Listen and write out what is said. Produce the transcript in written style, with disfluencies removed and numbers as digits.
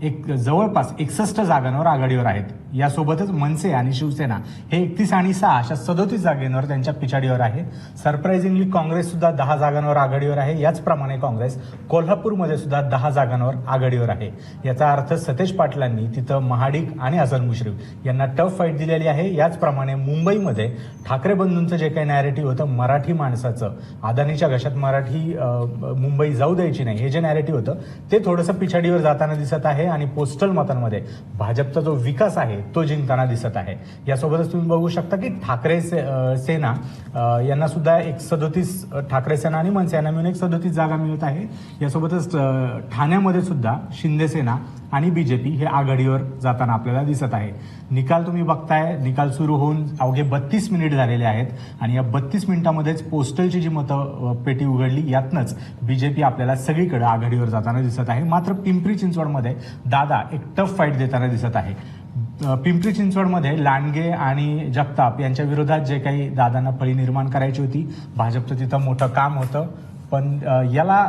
एक जवळपास 61 जागांवर आघाडीवर आहेत. यासोबतच मनसे आणि शिवसेना हे 31 आणि 6 अशा 37 जागांवर त्यांच्या पिछाडीवर आहे. सरप्राइझिंगली काँग्रेस सुद्धा 10 जागांवर आघाडीवर आहे. याचप्रमाणे काँग्रेस कोल्हापूरमध्ये सुद्धा 10 जागांवर आघाडीवर आहे. याचा अर्थ सतेज पाटलांनी तिथं महाडिक आणि हसन मुश्रीफ यांना टफ फाईट दिलेली आहे. याचप्रमाणे मुंबईमध्ये ठाकरे बंधूंचं जे काही नॅरेटिव्ह होतं, मराठी माणसाचं अदानीच्या घशात मराठी मुंबई जाऊ द्यायची नाही, हे जे नॅरेटिव्ह होतं ते थोडंसं पिछाडीवर जाताना दिसत आहे आणि पोस्टल मतांमध्ये भाजपचा जो विकास आहे तो जिंकताना दिसत आहे. यासोबतच तुम्ही बघू शकता की ठाकरे सेना यांना सुद्धा 37 ठाकरे सेना आणि मनसे यांना मिळून 37 जागा मिळत आहे. यासोबतच ठाण्यामध्ये सुद्धा शिंदे सेना आणि बीजेपी हे आघाडीवर जाताना आपल्याला दिसत आहे. निकाल तुम्ही बघताय, निकाल सुरू होऊन अवघे 32 मिनिट झालेले आहेत आणि या 32 मिनिटांमध्येच पोस्टलची जी मतपेटी उघडली, यातनंच बीजेपी आपल्याला सगळीकडे आघाडीवर जाताना दिसत आहे. मात्र पिंपरी चिंचवडमध्ये दादा एक टफ फाईट देताना दिसत आहे. पिंपरी चिंचवडमध्ये लांडगे आणि जगताप यांच्या विरोधात जे काही दादांना फळी निर्माण करायची होती, भाजपचं तिथं मोठं काम होतं, पण याला